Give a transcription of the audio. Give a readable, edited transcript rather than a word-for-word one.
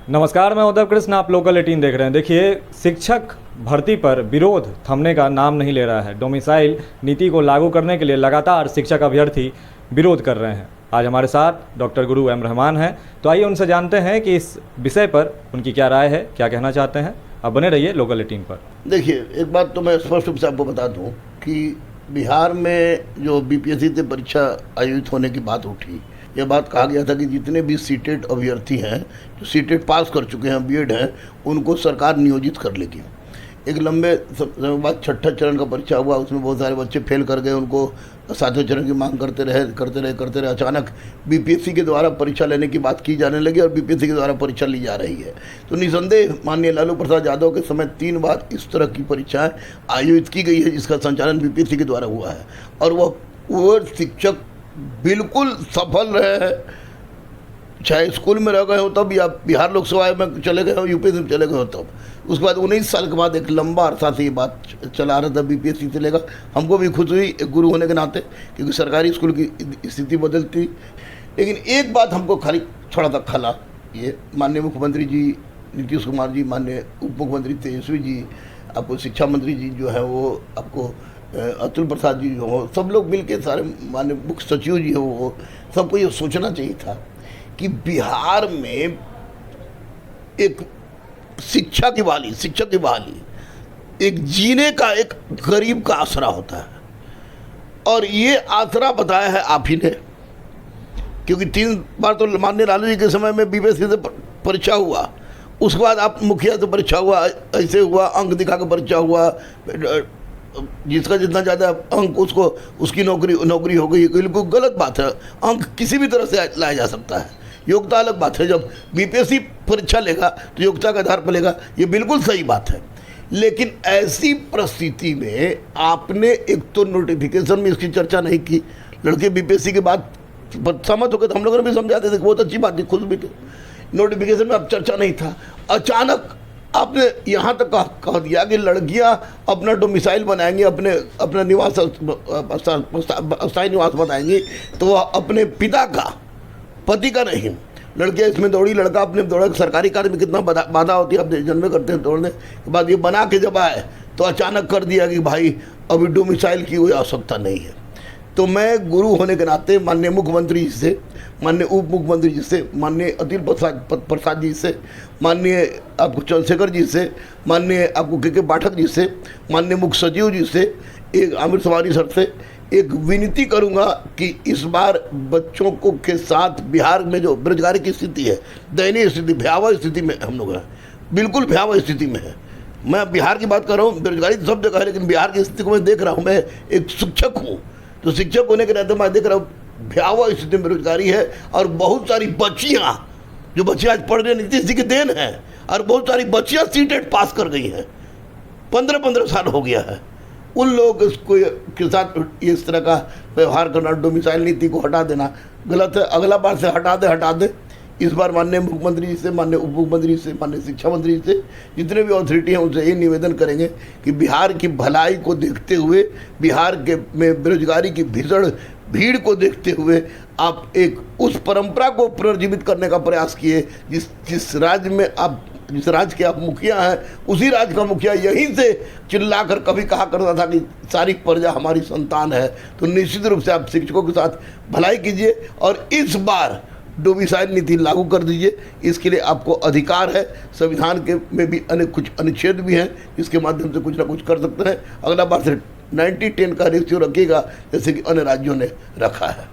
नमस्कार, मैं उद्धव कृष्ण, आप लोकल 18 देख रहे हैं। देखिए, शिक्षक भर्ती पर विरोध थमने का नाम नहीं ले रहा है। डोमिसाइल नीति को लागू करने के लिए लगातार शिक्षक अभ्यर्थी विरोध कर रहे हैं। आज हमारे साथ डॉक्टर गुरु एम रहमान हैं, तो आइए उनसे जानते हैं कि इस विषय पर उनकी क्या राय है, क्या कहना चाहते हैं। अब बने रहिए लोकल 18 पर। देखिए, एक बात तो मैं स्पष्ट रूप से आपको बता दूं कि बिहार में जो बीपीएससी से परीक्षा आयोजित होने की बात उठी, यह बात कहा गया था कि जितने भी सीटेट अभ्यर्थी हैं, जो सीटेट पास कर चुके हैं, बीएड हैं, उनको सरकार नियोजित कर लेगी। एक लंबे समय बाद छठा चरण का परीक्षा हुआ, उसमें बहुत सारे बच्चे फेल कर गए, उनको सातवें चरण की मांग करते रहे। अचानक बीपीएससी के द्वारा परीक्षा लेने की बात की जाने लगी और बीपीएससी के द्वारा परीक्षा ली जा रही है। तो निसंदेह माननीय लालू प्रसाद यादव के समय 3 बार इस तरह की परीक्षाएं आयोजित की गई है, जिसका संचालन बीपीएससी के द्वारा हुआ है और वो शिक्षक बिल्कुल सफल रहे हैं। चाहे स्कूल में रह गए हो तब, या बिहार लोकसभा में चले गए हो, यूपीएससी में चले गए हो तब। उसके बाद 19 साल के बाद एक लंबा अरसा से ये बात चला रहा था बीपीएससी से लेकर। हमको भी खुश हुई एक गुरु होने के नाते, क्योंकि सरकारी स्कूल की स्थिति बदलती। लेकिन एक बात हमको खाली थोड़ा सा खला, ये माननीय मुख्यमंत्री जी नीतीश कुमार जी, माननीय उप मुख्यमंत्री तेजस्वी जी, आपको शिक्षा मंत्री जी जो है वो, आपको अतुल प्रसाद जी जो हो, सब लोग मिलके, सारे माननीय मुख्य सचिव जी हो, वो सबको ये सोचना चाहिए था कि बिहार में एक शिक्षक की बहाली एक जीने का, एक गरीब का आसरा होता है। और ये आसरा बताया है आप ही ने, क्योंकि 3 बार तो माननीय लालू जी के समय में बीपीएससी से परीक्षा हुआ, उसके बाद आप मुखिया से परीक्षा हुआ, ऐसे हुआ, अंक दिखा के परीक्षा हुआ, जिसका जितना ज़्यादा अंक उसको उसकी नौकरी हो गई। बिल्कुल गलत बात है। अंक किसी भी तरह से लाया जा सकता है, योग्यता अलग बात है। जब बीपीएससी परीक्षा लेगा तो योग्यता के आधार पर लेगा, ये बिल्कुल सही बात है। लेकिन ऐसी परिस्थिति में आपने एक तो नोटिफिकेशन में इसकी चर्चा नहीं की। लड़के बीपीएससी के बाद सहमत हो गए, तो हम लोगों ने भी समझाते थे, बहुत अच्छी बात थी, खुश भी थे। नोटिफिकेशन में अब चर्चा नहीं था। अचानक आपने यहाँ तक कह दिया कि लड़कियाँ अपना डोमिसाइल बनाएंगी, अपना निवास, अस्थायी निवास बनाएंगी, तो वह अपने पिता का, पति का नहीं। लड़कियाँ इसमें दौड़ी, लड़का अपने दौड़ा। सरकारी कार्य में कितना बाधा होती है, आप जन्मे करते हैं दौड़ने के बाद। ये बना के जब आए तो अचानक कर दिया कि भाई अभी डोमिसाइल की कोई आवश्यकता नहीं है। तो मैं गुरु होने के नाते माननीय मुख्यमंत्री जी से, माननीय उप मुख्यमंत्री जी से, माननीय अतुल प्रसाद जी से, माननीय आपको चंद्रशेखर जी से, माननीय आपको के पाठक जी से, माननीय मुख्य सचिव जी से, एक आमिर सवारी सर से एक विनती करूंगा कि इस बार बच्चों को के साथ बिहार में जो बेरोजगारी की स्थिति है, दयनीय स्थिति, भयावह स्थिति में हम लोग हैं, बिल्कुल भयावह स्थिति में है। मैं बिहार की बात कर रहा हूँ, बेरोजगारी तो सब जगह है, लेकिन बिहार की स्थिति को मैं देख रहा हूँ। मैं एक शिक्षक हूँ, तो शिक्षक होने के नाते मैं देख रहा हूँ भयावह स्थिति में बेरोजगारी है। और बहुत सारी बच्चियाँ, जो बच्चियाँ आज पढ़ रही हैं, नीतीश जी की देन है। और बहुत सारी बच्चियाँ सीटेट पास कर गई हैं, 15-15 साल हो गया है। उन लोगों के साथ इस तरह का व्यवहार करना, डोमिसाइल नीति को हटा देना गलत है। अगला बार से हटा दे। इस बार माननीय मुख्यमंत्री जी से, माननीय उप मुख्यमंत्री से, माननीय शिक्षा मंत्री जी से, जितने भी अथॉरिटी हैं, उनसे ये निवेदन करेंगे कि बिहार की भलाई को देखते हुए, बिहार के में बेरोजगारी की भीषण भीड़ को देखते हुए आप एक उस परंपरा को पुनर्जीवित करने का प्रयास किए जिस राज्य में आप, जिस राज्य के आप मुखिया हैं, उसी राज्य का मुखिया यहीं से चिल्लाकर कभी कहा करता था कि सारी प्रजा हमारी संतान है। तो निश्चित रूप से आप शिक्षकों के साथ भलाई कीजिए और इस बार डोमिसाइल नीति लागू कर दीजिए। इसके लिए आपको अधिकार है। संविधान के में भी अनेक कुछ अनुच्छेद भी हैं, जिसके माध्यम से कुछ ना कुछ कर सकते हैं। अगला बार से 90-10 का रेशियो रखिएगा, जैसे कि अन्य राज्यों ने रखा है।